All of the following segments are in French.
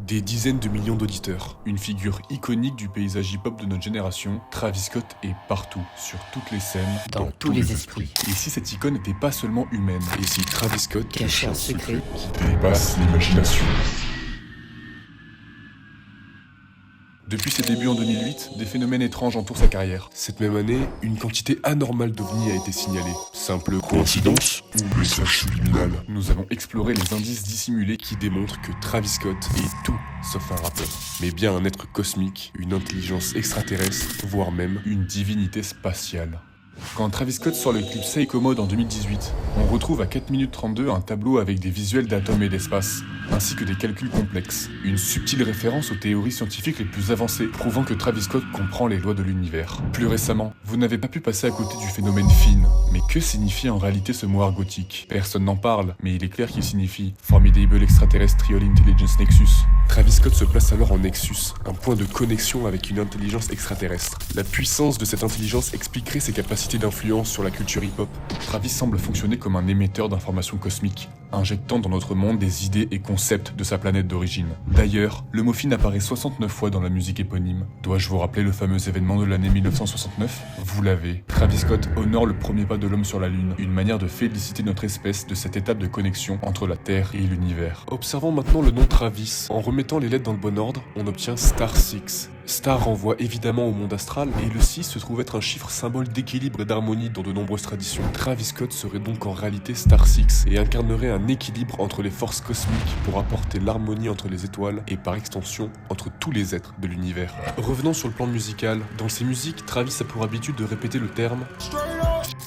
Des dizaines de millions d'auditeurs, une figure iconique du paysage hip-hop de notre génération, Travis Scott est partout, sur toutes les scènes, dans tous les esprits. Et si cette icône n'était pas seulement humaine? Et si Travis Scott cachait un secret qui dépasse l'imagination? Depuis ses débuts en 2008, des phénomènes étranges entourent sa carrière. Cette même année, une quantité anormale d'ovnis a été signalée. Simple coïncidence ou message subliminal? Nous allons explorer les indices dissimulés qui démontrent que Travis Scott est tout sauf un rappeur, mais bien un être cosmique, une intelligence extraterrestre, voire même une divinité spatiale. Quand Travis Scott sort le clip Psycho Mode en 2018, on retrouve à 4 minutes 32 un tableau avec des visuels d'atomes et d'espace, ainsi que des calculs complexes. Une subtile référence aux théories scientifiques les plus avancées, prouvant que Travis Scott comprend les lois de l'univers. Plus récemment, vous n'avez pas pu passer à côté du phénomène FIN. Mais que signifie en réalité ce mot argotique? Personne n'en parle, mais il est clair qu'il signifie Formidable Extraterrestrial Intelligence Nexus. Travis Scott se place alors en Nexus, un point de connexion avec une intelligence extraterrestre. La puissance de cette intelligence expliquerait ses capacités d'influence sur la culture hip-hop. Travis semble fonctionner comme un émetteur d'informations cosmiques, injectant dans notre monde des idées et concepts de sa planète d'origine. D'ailleurs, le mot FIN apparaît 69 fois dans la musique éponyme. Dois-je vous rappeler le fameux événement de l'année 1969? Vous l'avez. Travis Scott honore le premier pas de l'homme sur la Lune, une manière de féliciter notre espèce de cette étape de connexion entre la Terre et l'univers. Observons maintenant le nom Travis. En remettant les lettres dans le bon ordre, on obtient Star 6. Star renvoie évidemment au monde astral, et le 6 se trouve être un chiffre symbole d'équilibre et d'harmonie dans de nombreuses traditions. Travis Scott serait donc en réalité Star 6, et incarnerait un équilibre entre les forces cosmiques pour apporter l'harmonie entre les étoiles, et par extension, entre tous les êtres de l'univers. Revenons sur le plan musical. Dans ses musiques, Travis a pour habitude de répéter le terme.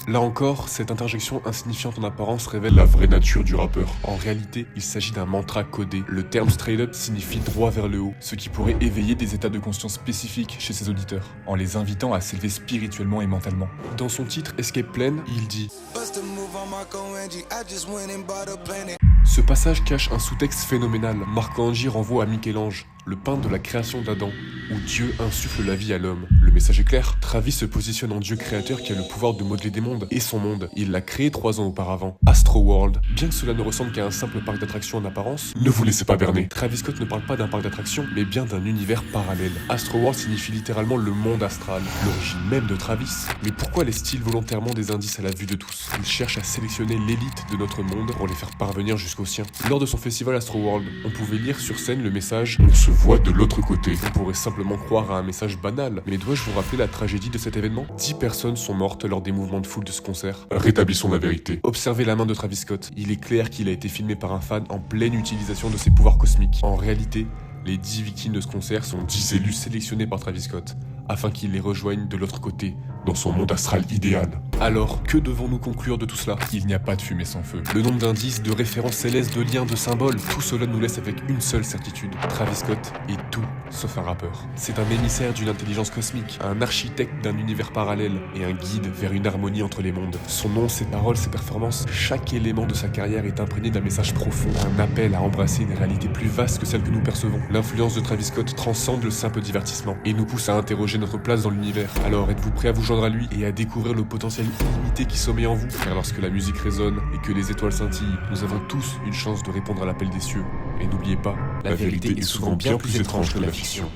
Là encore, cette interjection insignifiante en apparence révèle la vraie nature du rappeur. En réalité, il s'agit d'un mantra codé. Le terme straight up signifie droit vers le haut, ce qui pourrait éveiller des états de conscience spécifiques chez ses auditeurs, en les invitant à s'élever spirituellement et mentalement. Dans son titre Escape Plan, il dit: ce passage cache un sous-texte phénoménal. Marco Angie renvoie à Michel-Ange, le peintre de la création d'Adam, où Dieu insuffle la vie à l'homme. Le message est clair, Travis se positionne en Dieu créateur qui a le pouvoir de modeler des mondes, et son monde, il l'a créé 3 ans auparavant, Astroworld. Bien que cela ne ressemble qu'à un simple parc d'attractions en apparence, ne vous laissez pas berner. Travis Scott ne parle pas d'un parc d'attractions, mais bien d'un univers parallèle. Astroworld signifie littéralement le monde astral, l'origine même de Travis. Mais pourquoi laisse-t-il volontairement des indices à la vue de tous? Il cherche à sélectionner l'élite de notre monde pour les faire parvenir jusqu'au sien. Lors de son festival Astroworld, on pouvait lire sur scène le message « On se voit de l'autre côté ». On pourrait simplement croire à un message banal, mais dois-je vous rappeler la tragédie de cet événement? 10 personnes sont mortes lors des mouvements de foule de ce concert. Rétablissons la vérité. Observez la main de Travis Scott. Il est clair qu'il a été filmé par un fan en pleine utilisation de ses pouvoirs cosmiques. En réalité, les 10 victimes de ce concert sont 10 élus sélectionnés par Travis Scott, afin qu'ils les rejoignent de l'autre côté, dans son monde astral idéal. Alors, que devons-nous conclure de tout cela? Il n'y a pas de fumée sans feu. Le nombre d'indices, de références célestes, de liens, de symboles, tout cela nous laisse avec une seule certitude. Travis Scott est tout sauf un rappeur. C'est un émissaire d'une intelligence cosmique, un architecte d'un univers parallèle et un guide vers une harmonie entre les mondes. Son nom, ses paroles, ses performances, chaque élément de sa carrière est imprégné d'un message profond, un appel à embrasser des réalités plus vastes que celles que nous percevons. L'influence de Travis Scott transcende le simple divertissement et nous pousse à interroger notre place dans l'univers. Alors êtes-vous prêt à vous joindre à lui et à découvrir le potentiel illimité qui sommeille en vous? Car lorsque la musique résonne et que les étoiles scintillent, nous avons tous une chance de répondre à l'appel des cieux. Et n'oubliez pas, la vérité est souvent bien plus étrange que la fiction.